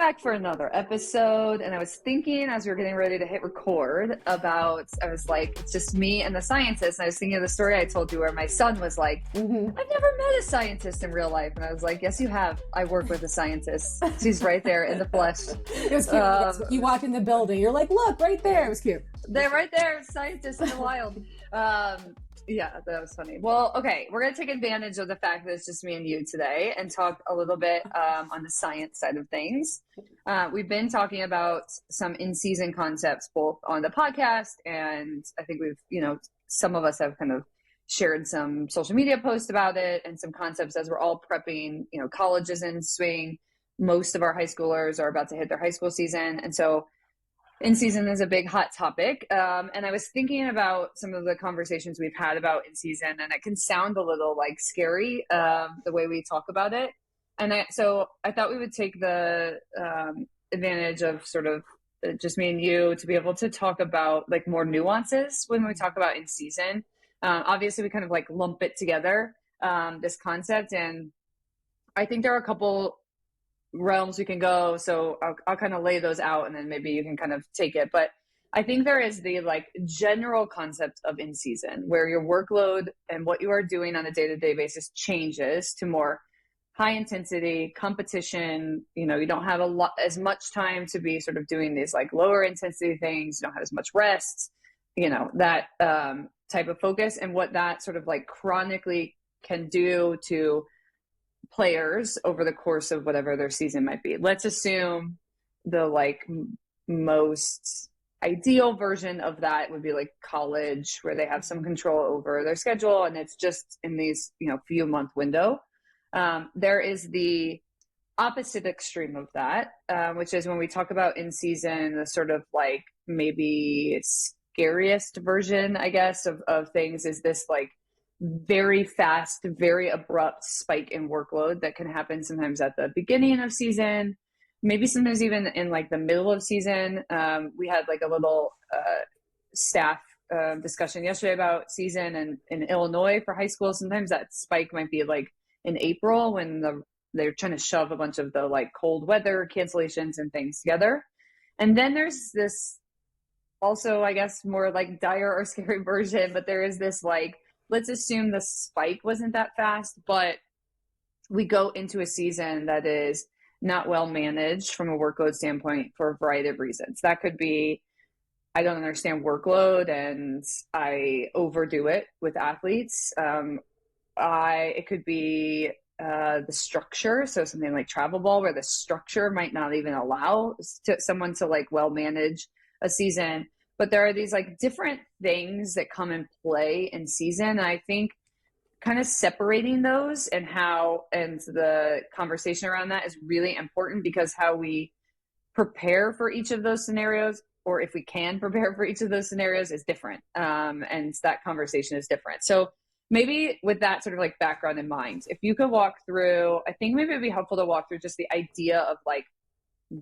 back for another episode, and I was thinking as we were getting ready to hit record about, I was like, it's just me and the scientist, and I was thinking of the story I told you where my son was like, I've never met a scientist in real life, and I was like, yes you have. I work with a scientist. She's right there in the flesh. It was cute. You walk in the building, you're like, look, right there. It was cute. They're right there, scientists in the wild. Yeah, that was funny. Well, okay, we're going to take advantage of the fact that it's just me and you today and talk a little bit on the science side of things. We've been talking about some in-season concepts both on the podcast, and I think we've, some of us have kind of shared some social media posts about it and some concepts as we're all prepping. College is in swing. Most of our high schoolers are about to hit their high school season. And so in-season is a big hot topic. And I was thinking about some of the conversations we've had about in-season, and it can sound a little like scary, the way we talk about it. And so I thought we would take the advantage of sort of just me and you to be able to talk about like more nuances when we talk about in-season. Obviously we kind of like lump it together, this concept. And I think there are a couple realms we can go, so I'll kind of lay those out and then maybe you can kind of take it. But I think there is the like general concept of in season where your workload and what you are doing on a day-to-day basis changes to more high intensity competition. You don't have as much time to be sort of doing these like lower intensity things. You don't have as much rest, that type of focus, and what that sort of like chronically can do to players over the course of whatever their season might be. Let's assume the like most ideal version of that would be like college, where they have some control over their schedule and it's just in these few month window. There is the opposite extreme of that, which is when we talk about in season, the sort of like maybe scariest version, I guess, of things is this like very fast, very abrupt spike in workload that can happen sometimes at the beginning of season, maybe sometimes even in like the middle of season. We had like a little staff discussion yesterday about season, and in Illinois for high school, sometimes that spike might be like in April when they're trying to shove a bunch of the like cold weather cancellations and things together. And then there's this also, I guess, more like dire or scary version, but there is this like, let's assume the spike wasn't that fast, but we go into a season that is not well managed from a workload standpoint for a variety of reasons. That could be, I don't understand workload and I overdo it with athletes. It could be the structure. So something like travel ball, where the structure might not even allow someone to like well manage a season. But there are these like different things that come in play in season. I think kind of separating those and the conversation around that is really important, because how we prepare for each of those scenarios, or if we can prepare for each of those scenarios, is different. And that conversation is different. So maybe with that sort of like background in mind, if you could walk through, I think maybe it'd be helpful to walk through just the idea of like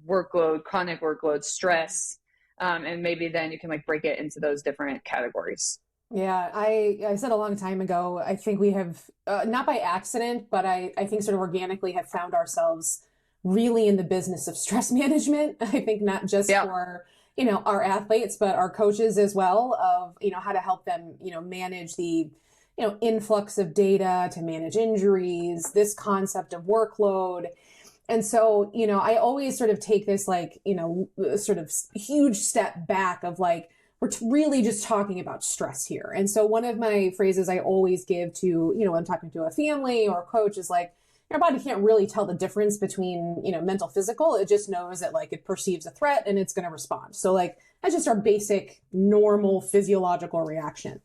workload, chronic workload, stress, and maybe then you can like break it into those different categories. Yeah, I said a long time ago, I think we have, not by accident, but I think sort of organically have found ourselves really in the business of stress management. I think not just for, our athletes, but our coaches as well, of, how to help them, manage the, influx of data, to manage injuries, this concept of workload. And so, I always sort of take this like, sort of huge step back of like, we're really just talking about stress here. And so one of my phrases I always give to, when I'm talking to a family or a coach is like, your body can't really tell the difference between, mental, physical. It just knows that like it perceives a threat and it's going to respond. So like, that's just our basic normal physiological reaction.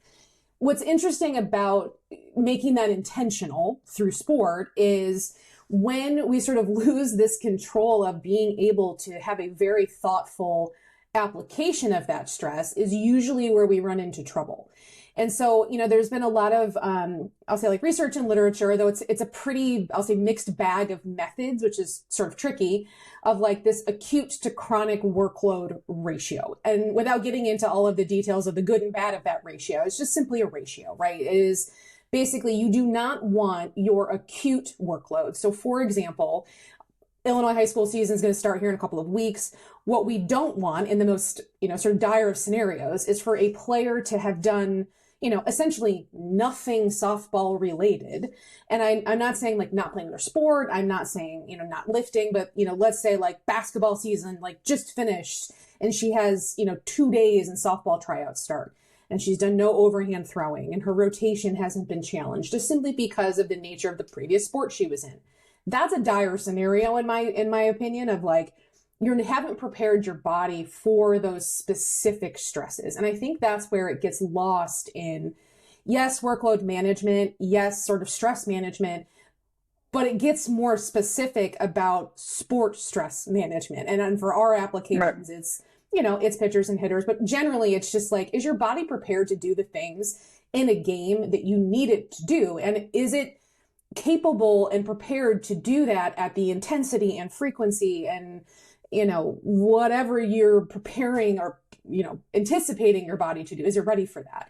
What's interesting about making that intentional through sport is when we sort of lose this control of being able to have a very thoughtful application of that stress is usually where we run into trouble. And so, there's been a lot of, I'll say like research and literature, though it's a pretty, I'll say mixed bag of methods, which is sort of tricky, of like this acute to chronic workload ratio. And without getting into all of the details of the good and bad of that ratio, it's just simply a ratio, right? It is basically, you do not want your acute workload. So for example, Illinois high school season is going to start here in a couple of weeks. What we don't want in the most, sort of dire of scenarios is for a player to have done, essentially nothing softball related. And I'm not saying like not playing their sport. I'm not saying, not lifting, but, let's say like basketball season, like just finished and she has, 2 days and softball tryouts start. And she's done no overhand throwing and her rotation hasn't been challenged just simply because of the nature of the previous sport she was in. That's a dire scenario in my opinion of like, you haven't prepared your body for those specific stresses. And I think that's where it gets lost in, yes, workload management, yes, sort of stress management, but it gets more specific about sport stress management. And for our applications, right. It's pitchers and hitters, but generally it's just like, is your body prepared to do the things in a game that you need it to do? And is it capable and prepared to do that at the intensity and frequency and, whatever you're preparing or, anticipating your body to do? Is it ready for that?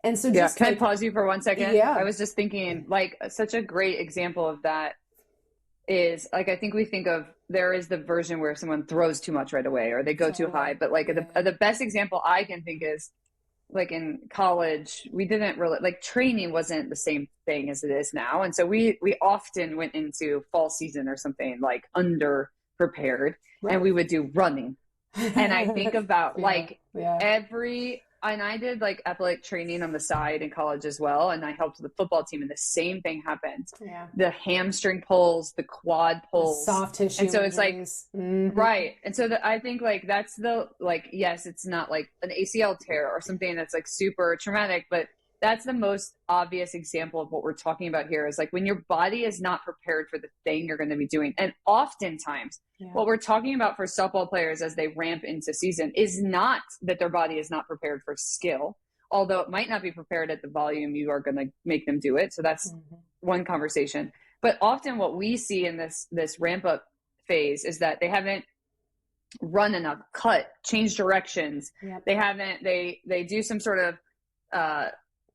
And so just can I pause you for 1 second? Yeah. I was just thinking like such a great example of that is like, I think we think of, there is the version where someone throws too much right away or they go too high. But like the best example I can think is like in college, we didn't really like training wasn't the same thing as it is now. And so we often went into fall season or something like under prepared and we would do running. And I think about and I did like athletic training on the side in college as well. And I helped the football team and the same thing happened. Yeah. The hamstring pulls, the quad pulls. The soft tissue. And so it's like, right. And so I think like, that's yes, it's not like an ACL tear or something that's like super traumatic, but that's the most obvious example of what we're talking about here is like when your body is not prepared for the thing you're going to be doing. And oftentimes what we're talking about for softball players as they ramp into season is not that their body is not prepared for skill, although it might not be prepared at the volume you are going to make them do it. So that's one conversation. But often what we see in this ramp up phase is that they haven't run enough, cut, changed directions. Yep. They do some sort of,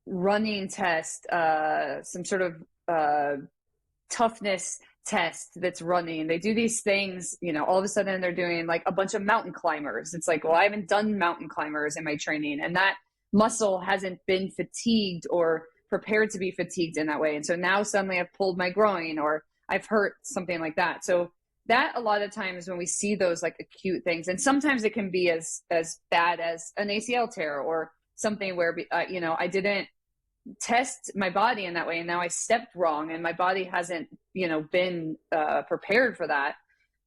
running test, some sort of toughness test that's running. They do these things, all of a sudden they're doing like a bunch of mountain climbers. It's like, well, I haven't done mountain climbers in my training and that muscle hasn't been fatigued or prepared to be fatigued in that way. And so now suddenly I've pulled my groin or I've hurt something like that. So that a lot of times when we see those like acute things, and sometimes it can be as bad as an ACL tear or something where, I didn't test my body in that way. And now I stepped wrong and my body hasn't, been prepared for that.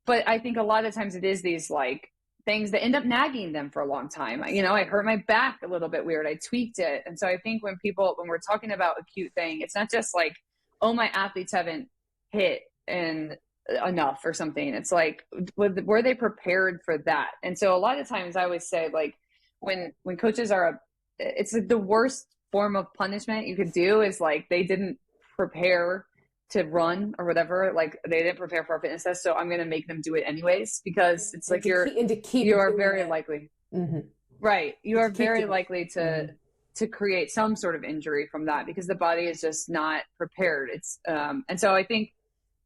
But I think a lot of times it is these like things that end up nagging them for a long time. I hurt my back a little bit weird. I tweaked it. And so I think when we're talking about acute thing, it's not just like, oh, my athletes haven't hit and enough or something. It's like, were they prepared for that? And so a lot of times I always say like, when coaches it's like the worst form of punishment you could do is like, they didn't prepare to run or whatever. Like they didn't prepare for a fitness test. So I'm going to make them do it anyways, because it's like you are very likely, right. You are very likely to create some sort of injury from that because the body is just not prepared. It's, and so I think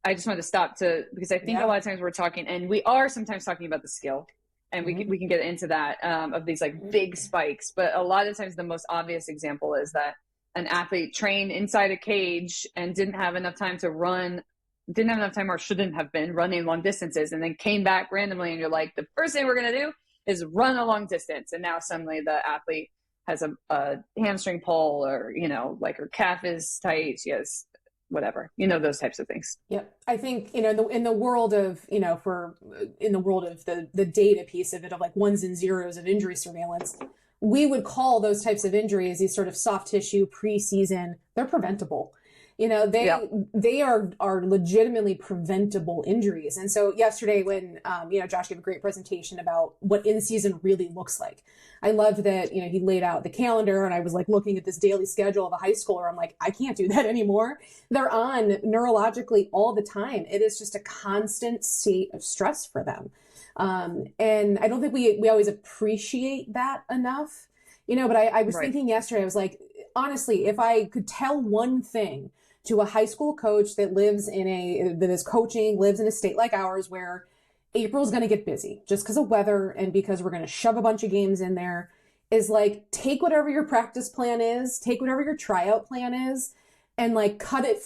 I just wanted to stop because I think a lot of times we're talking, and we are sometimes talking about the skill. And we can get into that of these like big spikes. But a lot of times the most obvious example is that an athlete trained inside a cage and didn't have enough time or shouldn't have been running long distances and then came back randomly. And you're like, the first thing we're going to do is run a long distance. And now suddenly the athlete has a hamstring pull or, like her calf is tight. She has whatever, those types of things. Yep. I think, in the world of, the data piece of it, of like ones and zeros of injury surveillance, we would call those types of injuries, these sort of soft tissue preseason, they're preventable. They are legitimately preventable injuries. And so yesterday when, Josh gave a great presentation about what in-season really looks like. I loved that, he laid out the calendar and I was like looking at this daily schedule of a high schooler. I'm like, I can't do that anymore. They're on neurologically all the time. It is just a constant state of stress for them. And I don't think we always appreciate that enough, but I was thinking yesterday, I was like, honestly, if I could tell one thing to a high school coach that lives that is coaching, lives in a state like ours where April's going to get busy just because of weather and because we're going to shove a bunch of games in there, is like, take whatever your practice plan is, take whatever your tryout plan is, and like cut it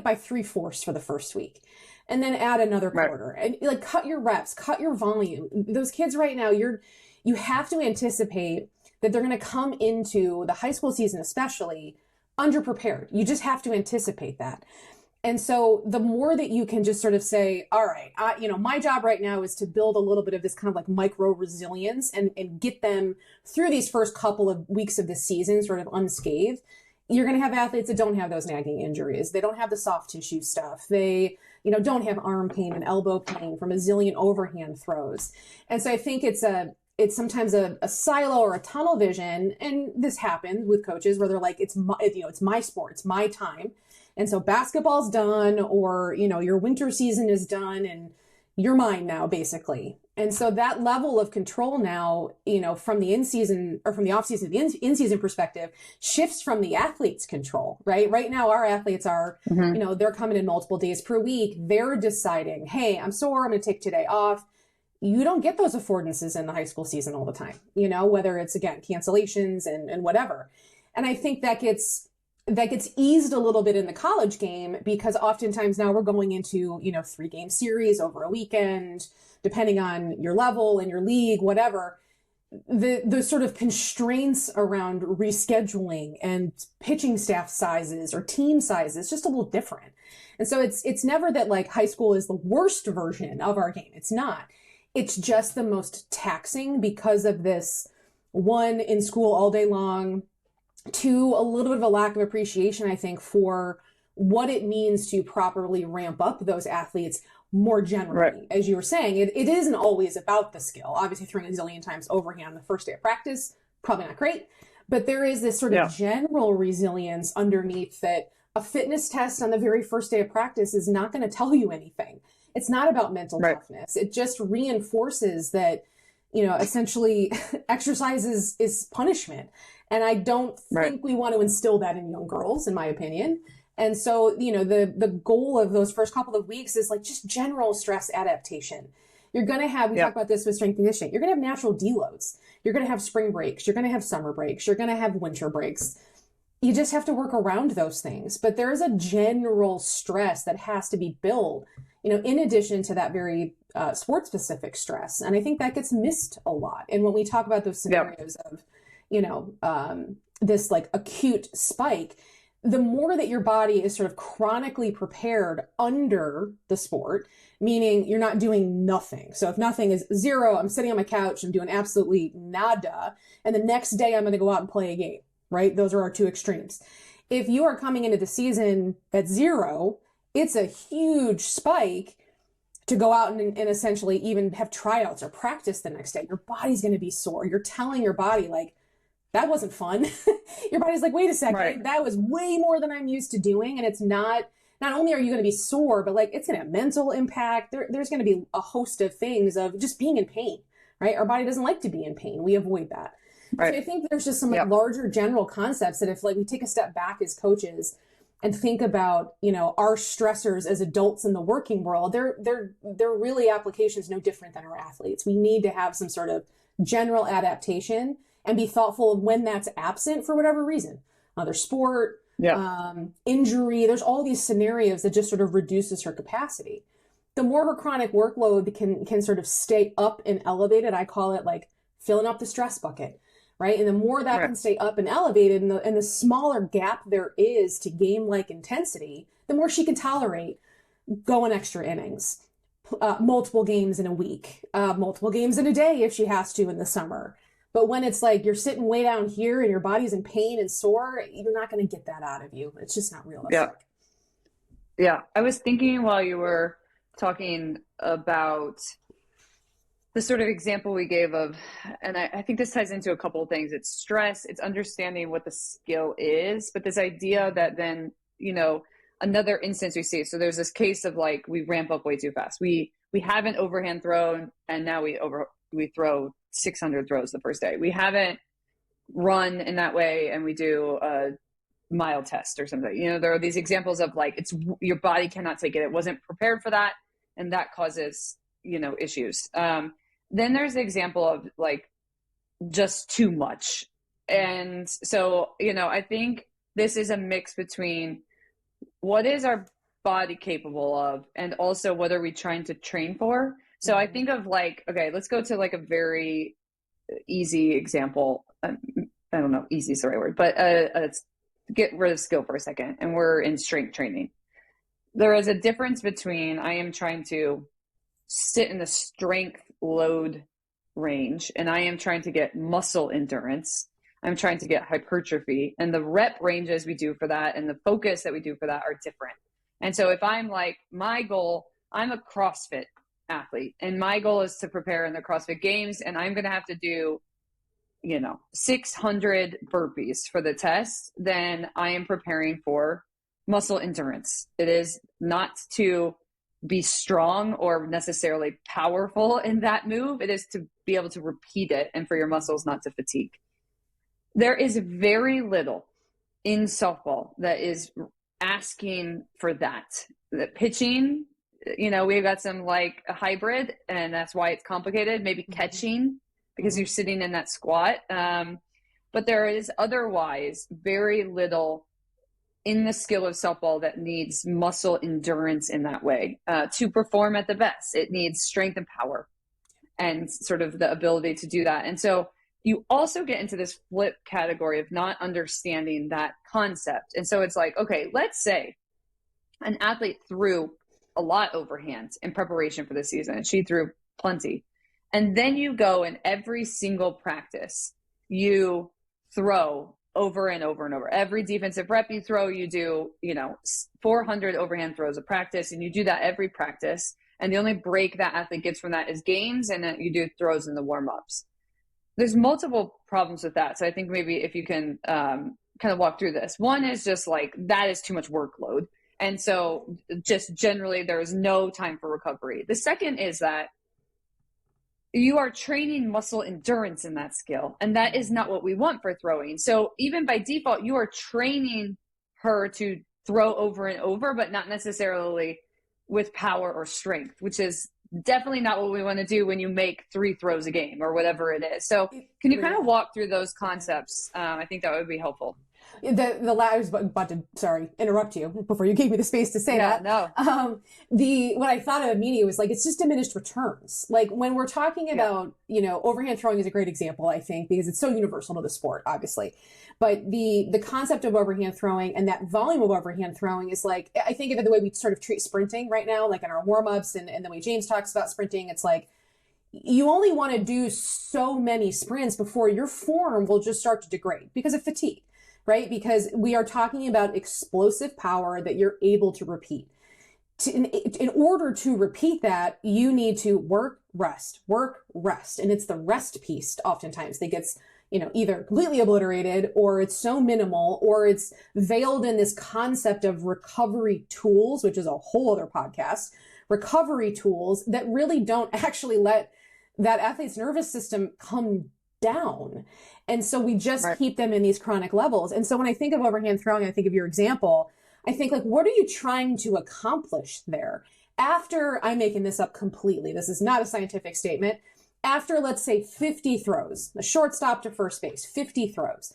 by 3/4 for the first week. And then add another quarter and like cut your reps, cut your volume. Those kids right now, you have to anticipate that they're going to come into the high school season, especially underprepared. You just have to anticipate that. And so the more that you can just sort of say, all right, my job right now is to build a little bit of this kind of like micro resilience and get them through these first couple of weeks of the season sort of unscathed. You're going to have athletes that don't have those nagging injuries. They don't have the soft tissue stuff. They, don't have arm pain and elbow pain from a zillion overhand throws. And so I think it's sometimes a silo or a tunnel vision. And this happens with coaches where they're like, it's my sport, it's my time. And so basketball's done, or, your winter season is done and you're mine now, basically. And so that level of control now, from the in-season or from the off-season to the in-season perspective shifts from the athlete's control, right? Right now, our athletes are, they're coming in multiple days per week. They're deciding, hey, I'm sore, I'm going to take today off. You don't get those affordances in the high school season all the time, whether it's, again, cancellations and whatever. And I think that gets eased a little bit in the college game because oftentimes now we're going into, 3-game series over a weekend, depending on your level and your league, whatever. The sort of constraints around rescheduling and pitching staff sizes or team sizes just a little different. And so it's never that like high school is the worst version of our game. It's not. It's just the most taxing because of this, one, in school all day long, two, a little bit of a lack of appreciation, I think, for what it means to properly ramp up those athletes more generally. Right. As you were saying, it isn't always about the skill. Obviously, throwing a zillion times overhand the first day of practice, probably not great. But there is this sort of general resilience underneath that a fitness test on the very first day of practice is not going to tell you anything. It's not about mental toughness. It just reinforces that, essentially exercise is punishment. And I don't think we want to instill that in young girls, in my opinion. And so, the goal of those first couple of weeks is like just general stress adaptation. You're going to have, we talk about this with strength conditioning, you're going to have natural deloads. You're going to have spring breaks. You're going to have summer breaks. You're going to have winter breaks. You just have to work around those things. But there is a general stress that has to be built, in addition to that very sport specific stress. And I think that gets missed a lot. And when we talk about those scenarios of, this like acute spike, the more that your body is sort of chronically prepared under the sport, meaning you're not doing nothing. So if nothing is 0, I'm sitting on my couch, I'm doing absolutely nada. And the next day I'm going to go out and play a game, right? Those are our two extremes. If you are coming into the season at 0, it's a huge spike to go out and essentially even have tryouts or practice the next day. Your body's going to be sore. You're telling your body like, that wasn't fun. Your body's like, wait a second, that was way more than I'm used to doing. And it's not only are you going to be sore, but like it's going to have mental impact. There's going to be a host of things of just being in pain, right? Our body doesn't like to be in pain. We avoid that. So I think there's just some like larger general concepts that if like we take a step back as coaches and think about, our stressors as adults in the working world, they're really applications no different than our athletes. We need to have some sort of general adaptation and be thoughtful of when that's absent for whatever reason. There's sport, injury, there's all these scenarios that just sort of reduces her capacity. The more her chronic workload can sort of stay up and elevated, I call it like filling up the stress bucket, right? And the more that can stay up and elevated and the smaller gap there is to game-like intensity, the more she can tolerate going extra innings, multiple games in a week, multiple games in a day if she has to in the summer. But when it's like you're sitting way down here and your body's in pain and sore, you're not going to get that out of you. It's just not realistic. Yeah. I was thinking while you were talking about the sort of example we gave of, and I think this ties into a couple of things. It's stress, it's understanding what the skill is, but this idea that then, another instance we see. So there's this case of like, we ramp up way too fast. We haven't overhand thrown and now we throw 600 throws the first day. We haven't run in that way and we do mile test or something. There are these examples of like, your body cannot take it. It wasn't prepared for that. And that causes, issues. Then there's the example of like just too much. And so, I think this is a mix between what is our body capable of and also what are we trying to train for. So I think of like, okay, let's go to like a very easy example. I don't know, easy is the right word, but let's get rid of skill for a second. And we're in strength training. There is a difference between I am trying to sit in the strength load range and I am trying to get muscle endurance. I'm trying to get hypertrophy, and the rep ranges we do for that and the focus that we do for that are different. And so if I'm like, my goal, I'm a CrossFit athlete and my goal is to prepare in the CrossFit Games, and I'm going to have to do 600 burpees for the test, then I am preparing for muscle endurance. It is not to be strong or necessarily powerful in that move. It is to be able to repeat it and for your muscles not to fatigue. There is very little in softball that is asking for that. The pitching, we've got some like a hybrid, and that's why it's complicated. Maybe catching because you're sitting in that squat. But there is otherwise very little in the skill of softball that needs muscle endurance in that way to perform at the best. It needs strength and power and sort of the ability to do that. And so you also get into this flip category of not understanding that concept. And so it's like, okay, let's say an athlete threw a lot overhand in preparation for the season, and she threw plenty. And then you go in every single practice, you throw over and over and over. Every defensive rep you throw, you do, 400 overhand throws a practice, and you do that every practice. And the only break that athlete gets from that is games, and then you do throws in the warm-ups. There's multiple problems with that. So I think maybe if you can kind of walk through this. One is just like, that is too much workload. And so just generally there is no time for recovery. The second is that you are training muscle endurance in that skill. And that is not what we want for throwing. So even by default, you are training her to throw over and over, but not necessarily with power or strength, which is definitely not what we want to do when you make 3 throws a game or whatever it is. So can you kind of walk through those concepts? I think that would be helpful. I was about to, interrupt you before you gave me the space to say that. No. What I thought of immediately was like, it's just diminished returns. Like when we're talking about, overhand throwing is a great example, I think, because it's so universal to the sport, obviously. But the concept of overhand throwing and that volume of overhand throwing is like, I think of it the way we sort of treat sprinting right now, like in our warm-ups and the way James talks about sprinting. It's like, you only want to do so many sprints before your form will just start to degrade because of fatigue, right? Because we are talking about explosive power that you're able to repeat. In order to repeat that, you need to work, rest. And it's the rest piece oftentimes that gets either completely obliterated, or it's so minimal, or it's veiled in this concept of recovery tools, which is a whole other podcast, recovery tools that really don't actually let that athlete's nervous system come down. And so we just keep them in these chronic levels. And so when I think of overhand throwing, I think of your example, I think like, what are you trying to accomplish there? After, I'm making this up completely, this is not a scientific statement, after, let's say, 50 throws, a shortstop to first base, 50 throws.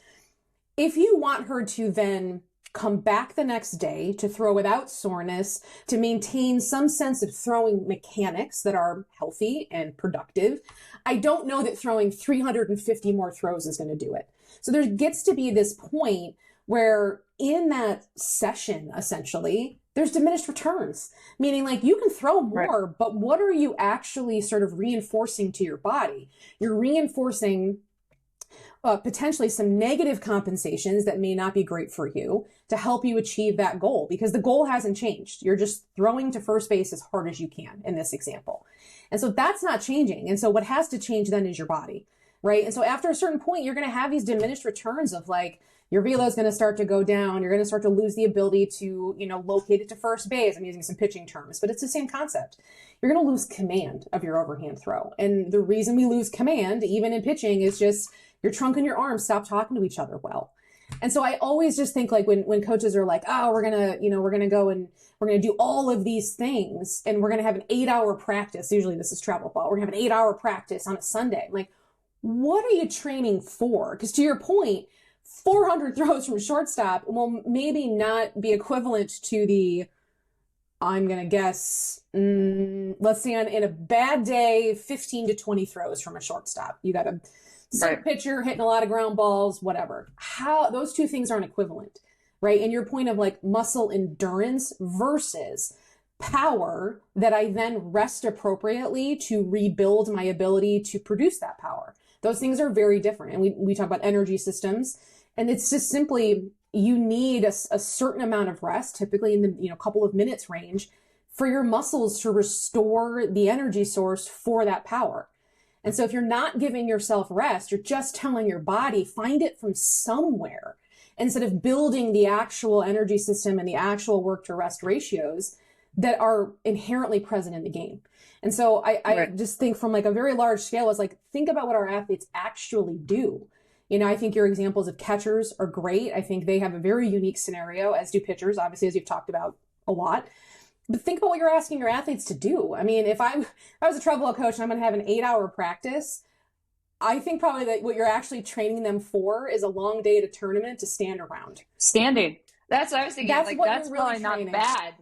If you want her to then come back the next day to throw without soreness, to maintain some sense of throwing mechanics that are healthy and productive, I don't know that throwing 350 more throws is going to do it. So there gets to be this point where in that session, essentially, there's diminished returns, meaning like you can throw more, but what are you actually sort of reinforcing to your body? You're reinforcing potentially some negative compensations that may not be great for you to help you achieve that goal, because the goal hasn't changed. You're just throwing to first base as hard as you can in this example. And so that's not changing. And so what has to change then is your body, right? And so after a certain point, you're going to have these diminished returns of like, your velo is going to start to go down. You're going to start to lose the ability to, locate it to first base. I'm using some pitching terms, but it's the same concept. You're going to lose command of your overhand throw. And the reason we lose command, even in pitching, is just your trunk and your arms stop talking to each other well. And so I always just think like when coaches are like, oh, we're going to go and we're going to do all of these things and we're going to have an 8-hour practice. Usually this is travel ball. We're going to have an 8-hour practice on a Sunday. I'm like, what are you training for? Because to your point, 400 throws from shortstop will maybe not be equivalent to the, I'm going to guess, let's see, in a bad day, 15 to 20 throws from a shortstop. You got a sick pitcher hitting a lot of ground balls, whatever. How those two things aren't equivalent, right? And your point of like muscle endurance versus power that I then rest appropriately to rebuild my ability to produce that power. Those things are very different. And we talk about energy systems, and it's just simply you need a certain amount of rest, typically in the couple of minutes range, for your muscles to restore the energy source for that power. And so if you're not giving yourself rest, you're just telling your body, find it from somewhere, instead of building the actual energy system and the actual work to rest ratios that are inherently present in the game. And so I just think from like a very large scale is like, think about what our athletes actually do. I think your examples of catchers are great. I think they have a very unique scenario, as do pitchers, obviously, as you've talked about a lot. But think about what you're asking your athletes to do. I mean, if I was a travel ball coach and I'm going to have an 8-hour practice, I think probably that what you're actually training them for is a long day at a tournament to stand around. Standing. That's what I was thinking. That's really probably training. Not bad.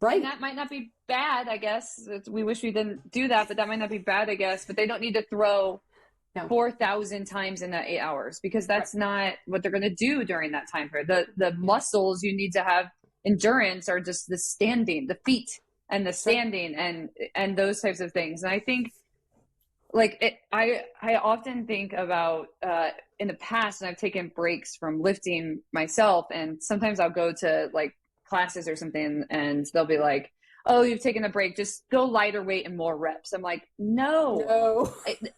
Right. And that might not be bad, I guess. We wish we didn't do that, but that might not be bad, I guess. But they don't need to throw 4,000 times in that 8 hours, because that's not what they're going to do during that time period. The muscles you need to have endurance are just the standing, the feet and the standing and those types of things. And I think I often think about in the past, and I've taken breaks from lifting myself, and sometimes I'll go to like classes or something and they'll be like, oh, you've taken a break, just go lighter weight and more reps. I'm like, no.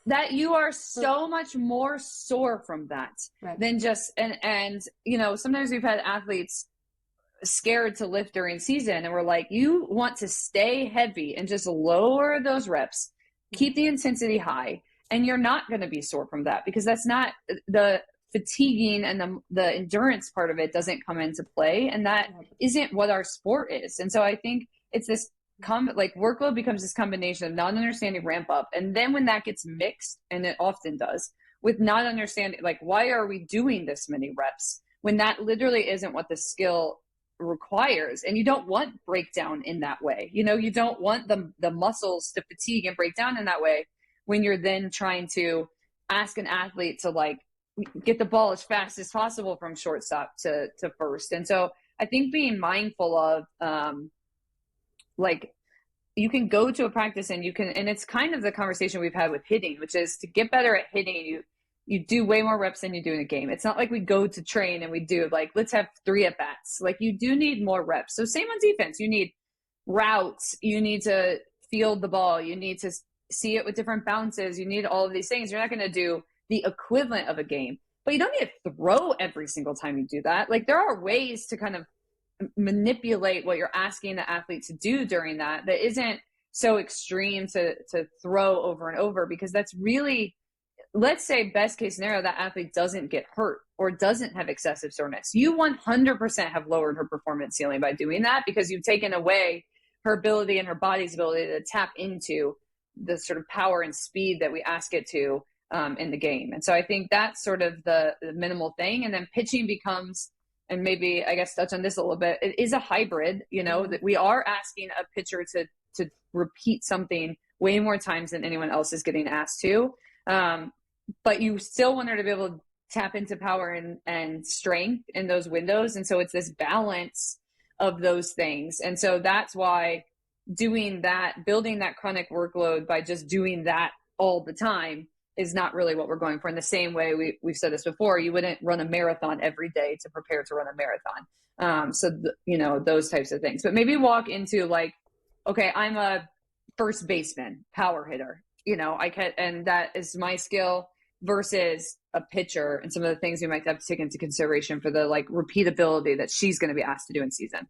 That you are so much more sore from that than just, and sometimes we've had athletes scared to lift during season and we're like, you want to stay heavy and just lower those reps, keep the intensity high, and you're not going to be sore from that, because that's not the fatiguing, and the endurance part of it doesn't come into play, and that isn't what our sport is. And so I think it's this workload becomes this combination of not understanding ramp up, and then when that gets mixed, and it often does, with not understanding like, why are we doing this many reps when that literally isn't what the skill requires. And you don't want breakdown in that way. You don't want the muscles to fatigue and break down in that way when you're then trying to ask an athlete to like get the ball as fast as possible from shortstop to first. And so I think being mindful of you can go to a practice and and it's kind of the conversation we've had with hitting, which is to get better at hitting, you do way more reps than you do in a game. It's not like we go to train and we do like, let's have 3 at bats. Like, you do need more reps. So same on defense, you need routes, you need to field the ball, you need to see it with different bounces, you need all of these things. You're not going to do the equivalent of a game, but you don't need to throw every single time you do that. Like, there are ways to kind of manipulate what you're asking the athlete to do during that isn't so extreme to throw over and over, because that's really, let's say best case scenario, that athlete doesn't get hurt or doesn't have excessive soreness. You 100% have lowered her performance ceiling by doing that, because you've taken away her ability and her body's ability to tap into the sort of power and speed that we ask it to in the game. And so I think that's sort of the minimal thing. And then pitching becomes, and maybe I guess touch on this a little bit, it is a hybrid, that we are asking a pitcher to repeat something way more times than anyone else is getting asked to. But you still want her to be able to tap into power and strength in those windows. And so it's this balance of those things. And so that's why doing that, building that chronic workload by just doing that all the time is not really what we're going for. In the same way, we've said this before, you wouldn't run a marathon every day to prepare to run a marathon. Those types of things. But maybe walk into like, okay, I'm a first baseman, power hitter, and that is my skill, versus a pitcher and some of the things we might have to take into consideration for the like repeatability that she's going to be asked to do in season.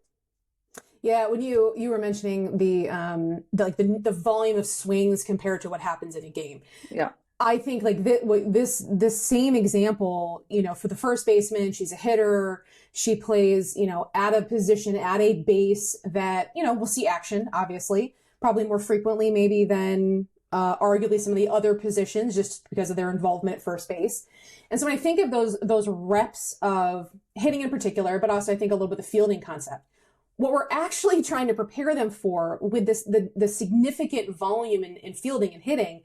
Yeah, when you were mentioning the volume of swings compared to what happens in a game. Yeah. I think like this same example, for the first baseman, she's a hitter. She plays, at a position, at a base that, we'll see action, obviously, probably more frequently maybe than arguably some of the other positions just because of their involvement at first base. And so when I think of those reps of hitting in particular, but also I think a little bit of the fielding concept, what we're actually trying to prepare them for with the significant volume in fielding and hitting,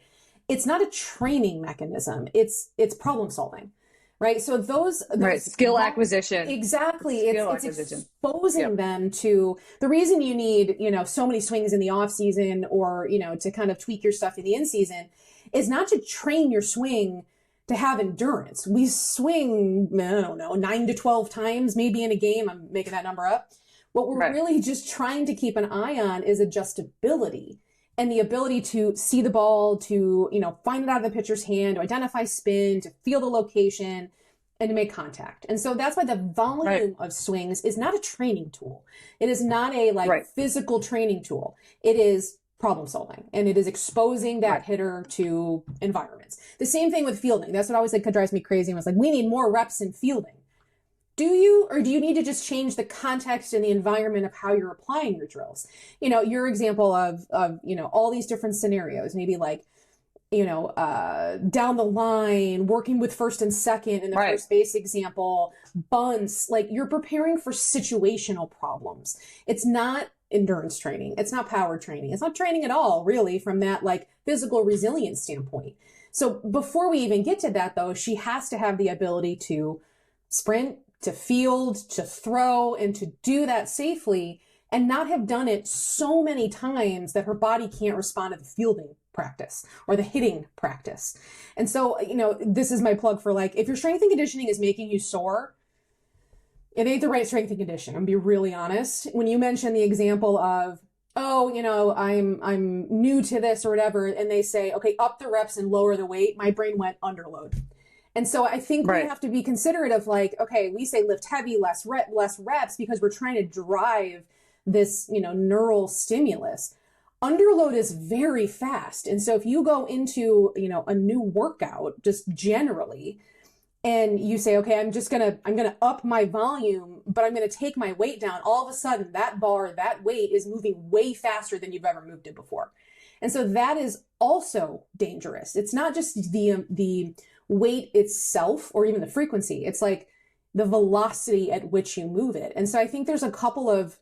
it's not a training mechanism. It's problem solving, right? So those right, skill acquisition. Exactly. It's exposing them to the reason you need, so many swings in the off season or, to kind of tweak your stuff in the in season is not to train your swing to have endurance. We swing, I don't know, 9 to 12 times maybe in a game. I'm making that number up. What we're really just trying to keep an eye on is adjustability and the ability to see the ball, to, find it out of the pitcher's hand, to identify spin, to feel the location, and to make contact. And so that's why the volume of swings is not a training tool. It is not a physical training tool. It is problem solving, and it is exposing that hitter to environments. The same thing with fielding. That's what always drives me crazy. I was like, we need more reps in fielding. Do you, or do you need to just change the context and the environment of how you're applying your drills? Your example of all these different scenarios, maybe like, down the line, working with first and second in the first base example, bunts, like you're preparing for situational problems. It's not endurance training. It's not power training. It's not training at all, really, from that physical resilience standpoint. So before we even get to that, though, she has to have the ability to sprint, to field, to throw, and to do that safely and not have done it so many times that her body can't respond to the fielding practice or the hitting practice. And so, this is my plug for if your strength and conditioning is making you sore, it ain't the right strength and condition. I'm gonna be really honest. When you mention the example of, I'm new to this or whatever, and they say, okay, up the reps and lower the weight, my brain went underload. And so I think we have to be considerate of okay, we say lift heavy, less reps because we're trying to drive this, neural stimulus. Underload is very fast. And so if you go into, a new workout, just generally, and you say, okay, I'm going to up my volume, but I'm going to take my weight down, all of a sudden that bar, that weight is moving way faster than you've ever moved it before. And so that is also dangerous. It's not just the weight itself or even the frequency. It's the velocity at which you move it. And so I think there's a couple of,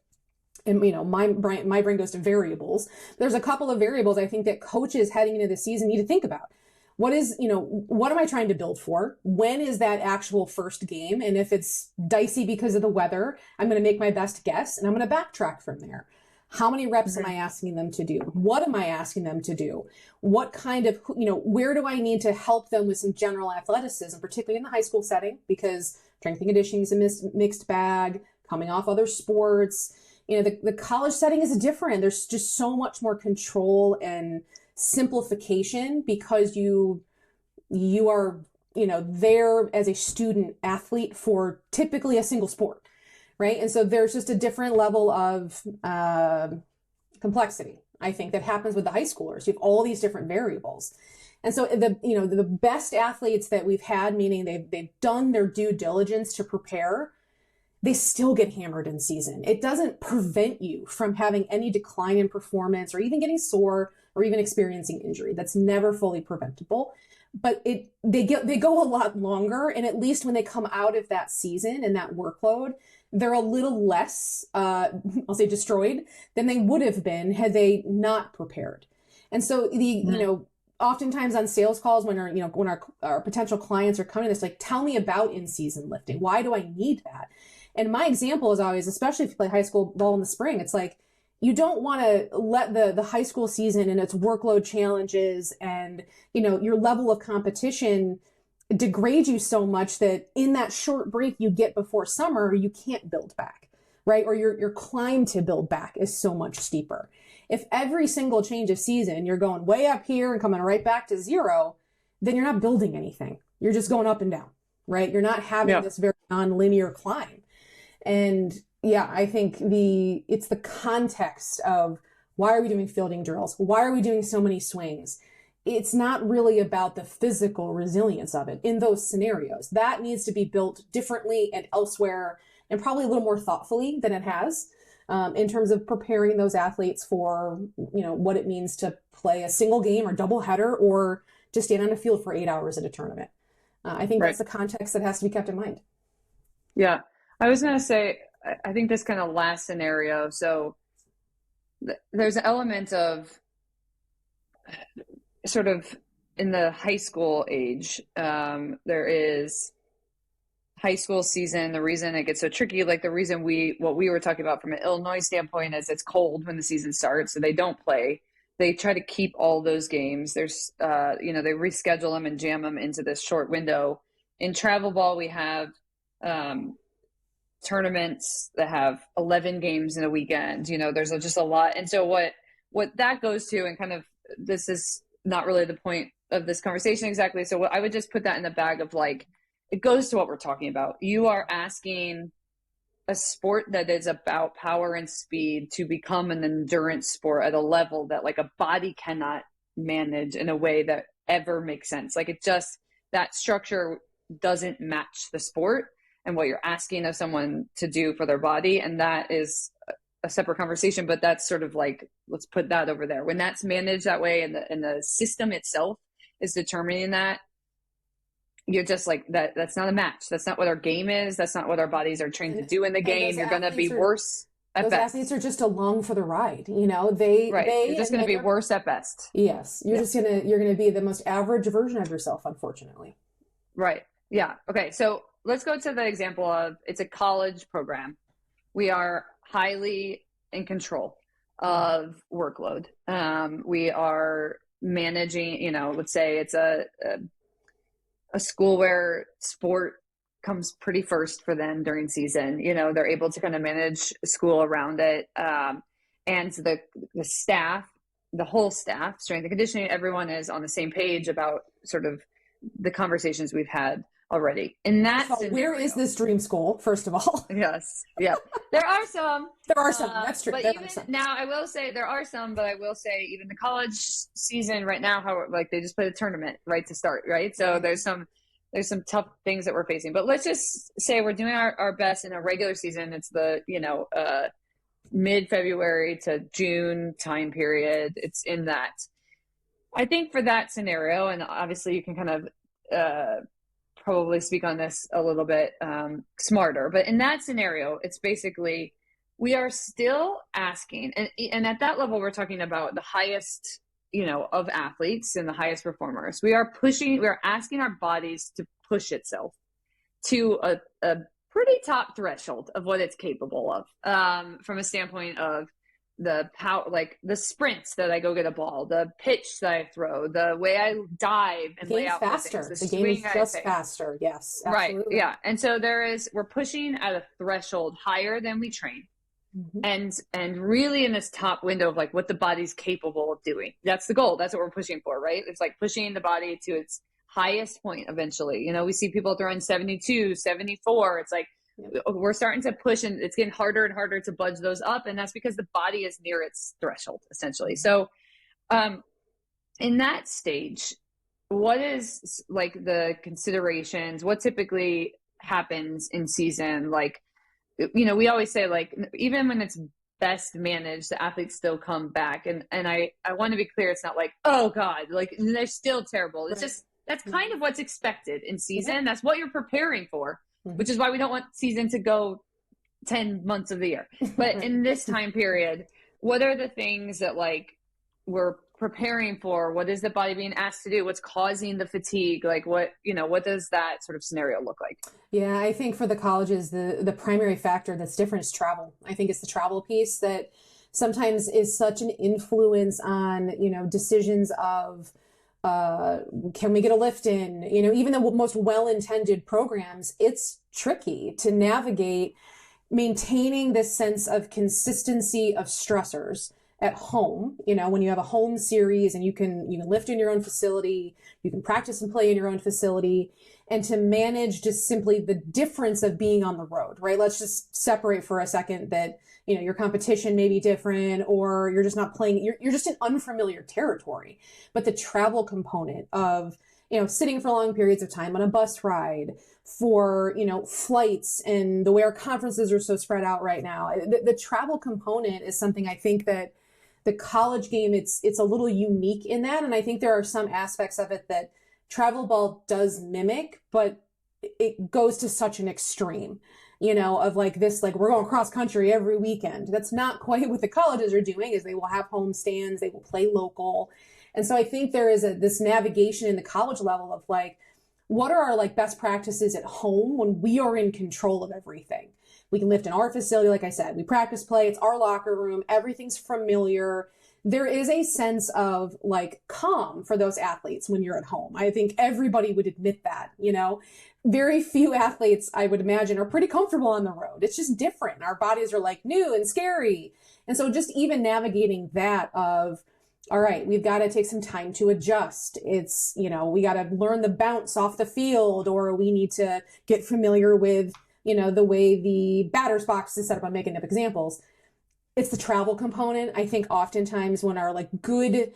and my brain goes to variables. There's a couple of variables I think that coaches heading into the season need to think about. What am I trying to build for? When is that actual first game? And if it's dicey because of the weather, I'm going to make my best guess and I'm going to backtrack from there. How many reps am I asking them to do? What am I asking them to do? What kind of, where do I need to help them with some general athleticism, particularly in the high school setting, because strength and conditioning is a mixed bag, coming off other sports. The college setting is different. There's just so much more control and simplification because you are, there as a student athlete for typically a single sport. Right. And so there's just a different level of complexity, I think, that happens with the high schoolers. You have all these different variables. And so the best athletes that we've had, meaning they've done their due diligence to prepare, they still get hammered in season. It doesn't prevent you from having any decline in performance or even getting sore or even experiencing injury. That's never fully preventable. But they go a lot longer. And at least when they come out of that season and that workload, they're a little less, I'll say, destroyed than they would have been had they not prepared. And so oftentimes on sales calls when our potential clients are coming to us, tell me about in-season lifting. Why do I need that? And my example is always, especially if you play high school ball in the spring, it's you don't want to let the high school season and its workload challenges and, your level of competition degrade you so much that in that short break you get before summer, you can't build back, right? Or your climb to build back is so much steeper. If every single change of season, you're going way up here and coming right back to zero, then you're not building anything. You're just going up and down, right? You're not having this very non-linear climb. And I think it's the context of why are we doing fielding drills? Why are we doing so many swings? it's not really about the physical resilience of it in those scenarios. That needs to be built differently and elsewhere, and probably a little more thoughtfully than it has, in terms of preparing those athletes for, what it means to play a single game or double header, or to stand on a field for 8 hours at a tournament. I think that's the context that has to be kept in mind. Yeah. I was going to say, I think this kind of last scenario, so there's an element of sort of in the high school age, there is high school season. The reason it gets so tricky, like the reason what we were talking about from an Illinois standpoint, is it's cold when the season starts, so they don't play. They try to keep all those games. There's, they reschedule them and jam them into this short window. In travel ball, we have tournaments that have 11 games in a weekend. There's just a lot. And so what that goes to, and kind of, this is not really the point of this conversation exactly. So I would just put that in the bag of like, it goes to what we're talking about. You are asking a sport that is about power and speed to become an endurance sport at a level that like a body cannot manage in a way that ever makes sense. Like that structure doesn't match the sport and what you're asking of someone to do for their body. And that is a separate conversation, but that's sort of like, let's put that over there. When that's managed that way, and the system itself is determining that, you're just like, that's not a match. That's not what our game is. That's not what our bodies are trained to do in the game. You're going to be worse at best. Those athletes are just along for the ride. You're just going to be worse at best. Yes. You're going to be the most average version of yourself, unfortunately. Right. Yeah. Okay. So let's go to the example of, it's a college program. We are highly in control of workload. We are managing, let's say it's a school where sport comes pretty first for them during season. They're able to kind of manage school around it. And the staff, the whole staff, strength and conditioning, everyone is on the same page about sort of the conversations we've had already. In that scenario, where is this dream school, first of all? Yes. Yeah. There are some. That's true. But now I will say there are some, but I will say even the college season right now, how like they just played a tournament right to start, right? So there's some tough things that we're facing. But let's just say we're doing our best in a regular season. It's the, mid-February to June time period. It's in that. I think for that scenario, and obviously you can kind of probably speak on this a little bit smarter, but in that scenario, it's basically, we are still asking, and at that level, we're talking about the highest, of athletes and the highest performers. We are asking our bodies to push itself to a pretty top threshold of what it's capable of, from a standpoint of the power, like the sprints that I go get a ball, the pitch that I throw, the way I dive and lay out faster. things, the game is just faster. Yes, absolutely. Right. Yeah. And so we're pushing at a threshold higher than we train. Mm-hmm. And really in this top window of like what the body's capable of doing. That's the goal. That's what we're pushing for, right? It's like pushing the body to its highest point eventually. We see people throwing 72, 74. It's like, we're starting to push, and it's getting harder and harder to budge those up. And that's because the body is near its threshold, essentially. So in that stage, what is like the considerations? What typically happens in season? Like, we always say, like, even when it's best managed, the athletes still come back. And I want to be clear. It's not like, oh God, like they're still terrible. It's just, that's kind of what's expected in season. That's what you're preparing for. Which is why we don't want season to go 10 months of the year. But in this time period, what are the things that like we're preparing for? What is the body being asked to do? What's causing the fatigue? Like what does that sort of scenario look like? Yeah, I think for the colleges, the primary factor that's different is travel. I think it's the travel piece that sometimes is such an influence on, decisions of, can we get a lift in? Even the most well-intended programs, it's tricky to navigate maintaining this sense of consistency of stressors at home, when you have a home series and you can lift in your own facility, you can practice and play in your own facility, and to manage just simply the difference of being on the road, right? Let's just separate for a second that, your competition may be different, or you're just not playing, you're just in unfamiliar territory. But the travel component of, sitting for long periods of time on a bus ride, for, flights, and the way our conferences are so spread out right now, the travel component is something I think that the college game, it's a little unique in that. And I think there are some aspects of it that travel ball does mimic, but it goes to such an extreme, of like this, like we're going cross country every weekend. That's not quite what the colleges are doing. Is they will have home stands, they will play local. And so I think there is this navigation in the college level of like, what are our like best practices at home when we are in control of everything? We can lift in our facility. Like I said, we practice play. It's our locker room. Everything's familiar. There is a sense of like calm for those athletes when you're at home. I think everybody would admit that, very few athletes, I would imagine, are pretty comfortable on the road. It's just different. Our bodies are like new and scary. And so just even navigating that of, all right, we've got to take some time to adjust. It's, we got to learn the bounce off the field, or we need to get familiar with, the way the batter's box is set up. I'm making up examples. It's the travel component. I think oftentimes when our like good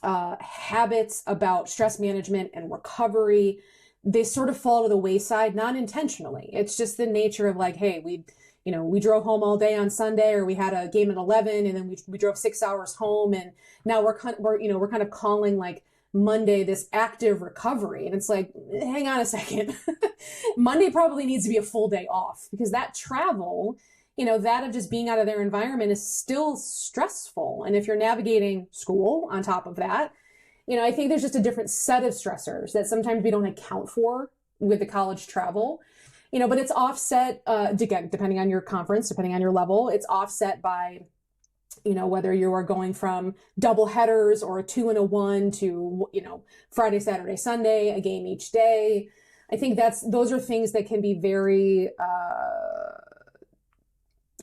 habits about stress management and recovery, they sort of fall to the wayside, not intentionally. It's just the nature of like, hey, we drove home all day on Sunday, or we had a game at 11 and then we drove 6 hours home. And now we're kind of calling like Monday this active recovery. And it's like, hang on a second. Monday probably needs to be a full day off, because that travel, that of just being out of their environment is still stressful. And if you're navigating school on top of that, I think there's just a different set of stressors that sometimes we don't account for with the college travel, but it's offset, again, depending on your conference, depending on your level, it's offset by, whether you are going from double headers or a 2 and a 1 to, Friday, Saturday, Sunday, a game each day. I think those are things that can be very,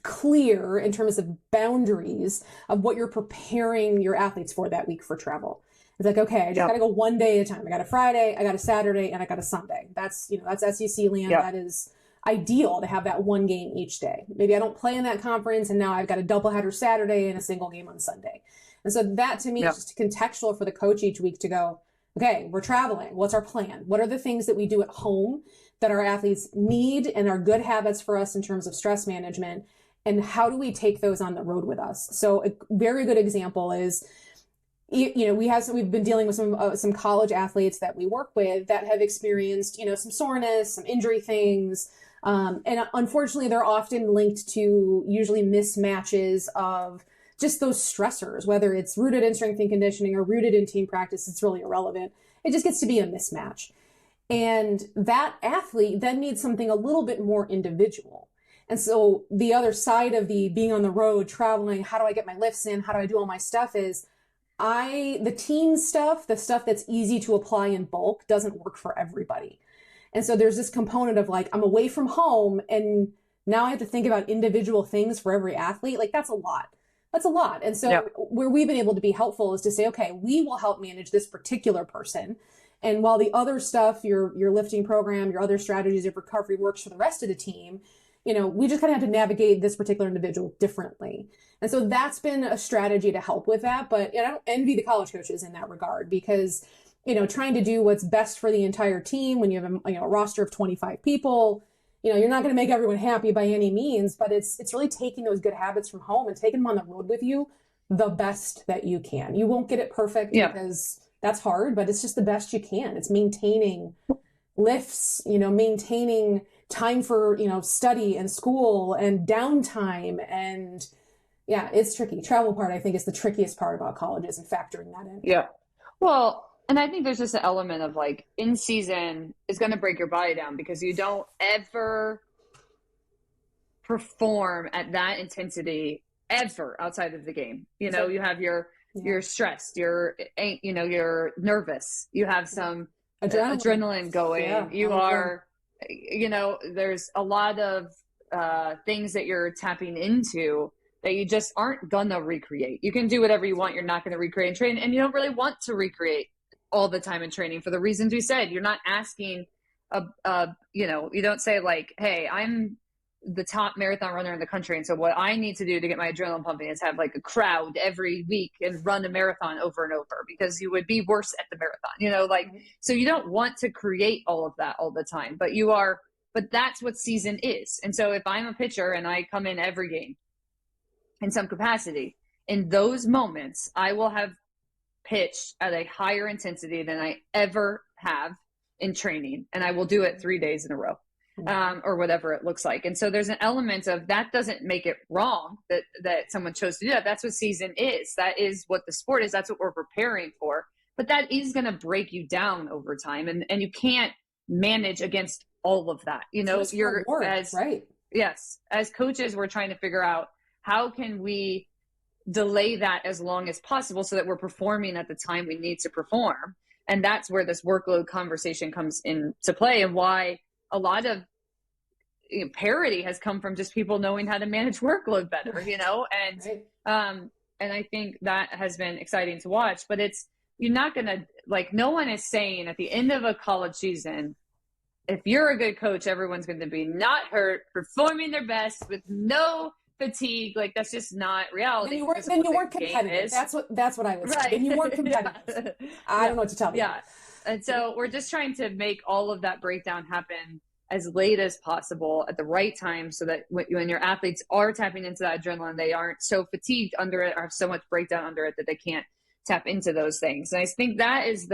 clear in terms of boundaries of what you're preparing your athletes for that week for travel. It's like, okay, I just got to go one day at a time. I got a Friday, I got a Saturday, and I got a Sunday. That's SEC land. Yep. That is ideal to have that one game each day. Maybe I don't play in that conference, and now I've got a doubleheader Saturday and a single game on Sunday. And so that to me is just contextual for the coach each week to go, okay, we're traveling. What's our plan? What are the things that we do at home that our athletes need and are good habits for us in terms of stress management? And how do we take those on the road with us? So a very good example is, we've been dealing with some college athletes that we work with that have experienced, some soreness, some injury things. And unfortunately, they're often linked to usually mismatches of just those stressors, whether it's rooted in strength and conditioning or rooted in team practice. It's really irrelevant. It just gets to be a mismatch. And that athlete then needs something a little bit more individual. And so the other side of the being on the road, traveling, how do I get my lifts in? How do I do all my stuff is the team stuff, the stuff that's easy to apply in bulk doesn't work for everybody. And so there's this component of like, I'm away from home and now I have to think about individual things for every athlete. Like that's a lot. And so where we've been able to be helpful is to say, okay, we will help manage this particular person. And while the other stuff, your lifting program, your other strategies of recovery works for the rest of the team, we just kind of have to navigate this particular individual differently. And so that's been a strategy to help with that. But I don't envy the college coaches in that regard because, trying to do what's best for the entire team when you have a roster of 25 people, you're not going to make everyone happy by any means, but it's really taking those good habits from home and taking them on the road with you the best that you can. You won't get it perfect because that's hard, but it's just the best you can. It's maintaining lifts, maintaining time for, study and school and downtime. And it's tricky. Travel part, I think, is the trickiest part about colleges and factoring that in. Yeah. Well, and I think there's just an element of like in season is going to break your body down because you don't ever perform at that intensity ever outside of the game. You have you're stressed, you're nervous, you have some adrenaline going. Yeah. You are, there's a lot of things that you're tapping into that you just aren't gonna recreate. You can do whatever you want. You're not going to recreate and train, and you don't really want to recreate all the time in training for the reasons we said. You're not asking you don't say like, hey, I'm the top marathon runner in the country, and so what I need to do to get my adrenaline pumping is have like a crowd every week and run a marathon over and over, because you would be worse at the marathon, so you don't want to create all of that all the time, but that's what season is. And so if I'm a pitcher and I come in every game in some capacity, in those moments I will have pitched at a higher intensity than I ever have in training, and I will do it 3 days in a row, or whatever it looks like. And so there's an element of that doesn't make it wrong that someone chose to do that. That's what season is. That is what the sport is. That's what we're preparing for. But that is going to break you down over time, and you can't manage against all of that. Right. Yes, as coaches, we're trying to figure out how can we delay that as long as possible so that we're performing at the time we need to perform. And that's where this workload conversation comes into play, and why a lot of parity has come from just people knowing how to manage workload better, and and I think that has been exciting to watch. But you're not gonna, no one is saying at the end of a college season, if you're a good coach, everyone's going to be not hurt, performing their best with no fatigue. That's just not reality. Then you weren't competitive. That's what I would say. Then you weren't competitive. I don't know what to tell you. Yeah. And so we're just trying to make all of that breakdown happen as late as possible at the right time, so that when your athletes are tapping into that adrenaline, they aren't so fatigued under it or have so much breakdown under it that they can't tap into those things. And I think that is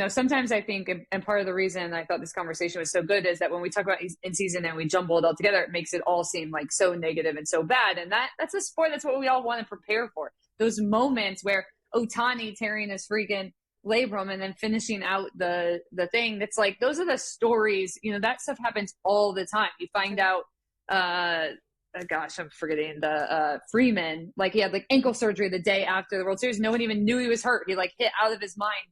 sometimes I think, and part of the reason I thought this conversation was so good is that when we talk about in season and we jumble it all together, it makes it all seem like so negative and so bad. And that's a sport. That's what we all want to prepare for. Those moments where Otani tearing his freaking labrum and then finishing out the thing. That's those are the stories, that stuff happens all the time. You find out, gosh, I'm forgetting the Freeman, he had ankle surgery the day after the World Series. No one even knew he was hurt. He hit out of his mind.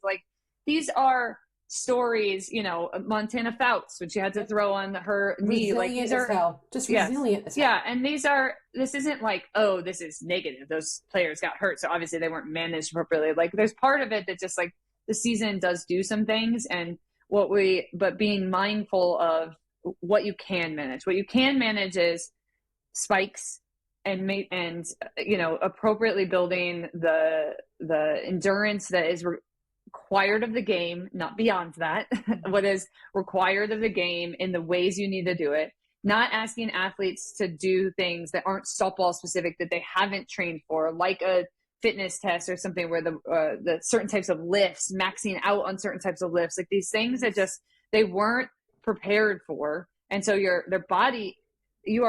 These are stories, Montana Fouts, when she had to throw on her knee. Resilient as hell. Just resilient as hell. Yeah, and this isn't oh, this is negative. Those players got hurt, so obviously they weren't managed appropriately. There's part of it that just the season does do some things, and but being mindful of what you can manage. What you can manage is spikes and appropriately building the endurance that is required of the game, not beyond that. What is required of the game in the ways you need to do it. Not asking athletes to do things that aren't softball specific, that they haven't trained for, like a fitness test or something where the certain types of lifts, maxing out on certain types of lifts, these things that just they weren't prepared for. And so their body, you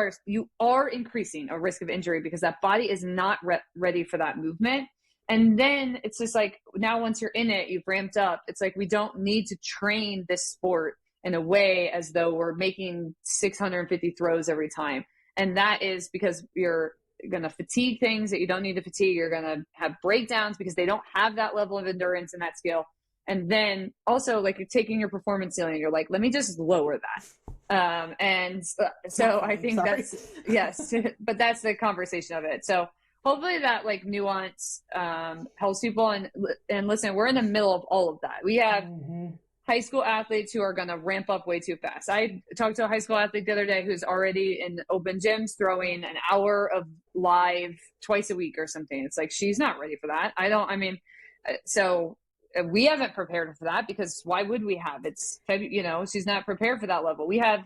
are increasing a risk of injury because that body is not ready for that movement. And then it's just now once you're in it, you've ramped up. It's we don't need to train this sport in a way as though we're making 650 throws every time. And that is because you're going to fatigue things that you don't need to fatigue. You're going to have breakdowns because they don't have that level of endurance and that skill. And then also you're taking your performance ceiling, you're let me just lower that. So I think that's, yes, but that's the conversation of it. So hopefully that nuance helps people. And listen, we're in the middle of all of that. We have high school athletes who are going to ramp up way too fast. I talked to a high school athlete the other day who's already in open gyms throwing an hour of live twice a week or something. It's she's not ready for that. So we haven't prepared her for that, because why would we have? She's not prepared for that level. We have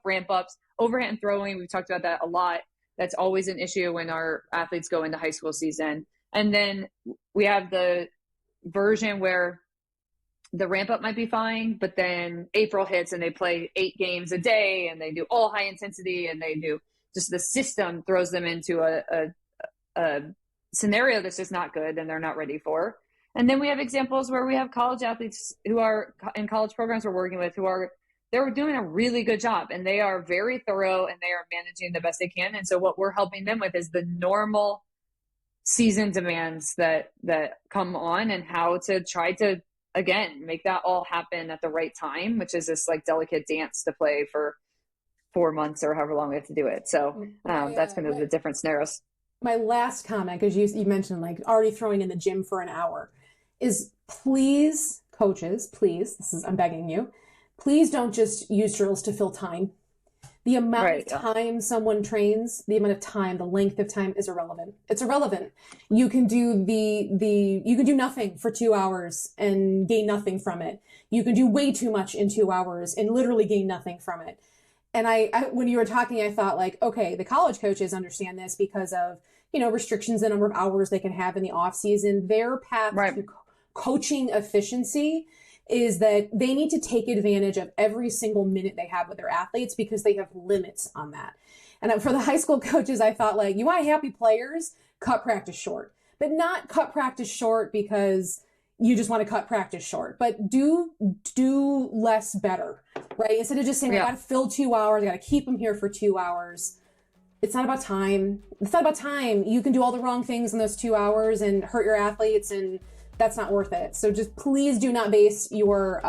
ramp ups, overhand throwing. We've talked about that a lot. That's always an issue when our athletes go into high school season. And then we have the version where the ramp up might be fine, but then April hits and they play 8 games a day and they do all high intensity, and they do just the system throws them into a scenario that's just not good and they're not ready for. And then we have examples where we have college athletes who are in college programs we're working with they're doing a really good job, and they are very thorough and they are managing the best they can. And so what we're helping them with is the normal season demands that come on, and how to try to, again, make that all happen at the right time, which is this delicate dance to play for 4 months or however long we have to do it. So that's kind of the different scenarios. My last comment, because you mentioned like already throwing in the gym for an hour, is please, coaches, please, I'm begging you, please don't just use drills to fill time. The amount of time someone trains, the amount of time, the length of time is irrelevant. It's irrelevant. You can do you can do nothing for 2 hours and gain nothing from it. You can do way too much in 2 hours and literally gain nothing from it. And I when you were talking, I thought like, okay, the college coaches understand this because of, restrictions, the number of hours they can have in the off season. Their path to coaching efficiency is that they need to take advantage of every single minute they have with their athletes because they have limits on that. And for the high school coaches, I thought like, you want happy players, cut practice short, but not cut practice short because you just want to cut practice short, but do less better, right? Instead of just saying, I got to fill 2 hours, I got to keep them here for 2 hours. It's not about time. It's not about time. You can do all the wrong things in those 2 hours and hurt your athletes, and that's not worth it. So just please do not base your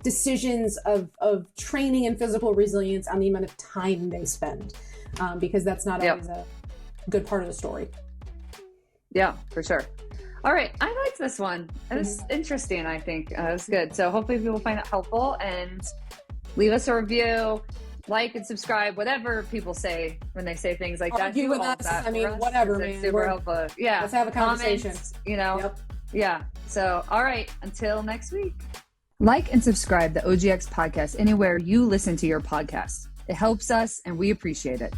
decisions of training and physical resilience on the amount of time they spend, because that's not always a good part of the story. Yeah, for sure. All right. I liked this one. It was interesting, I think. It was good. So hopefully people find it helpful, and leave us a review, like and subscribe, whatever people say when they say things like that. Argue with us. I mean, whatever, man. Super helpful. Yeah. Let's have a conversation. Comments, Yeah. So, all right. Until next week. Like and subscribe the OGX podcast anywhere you listen to your podcasts. It helps us and we appreciate it.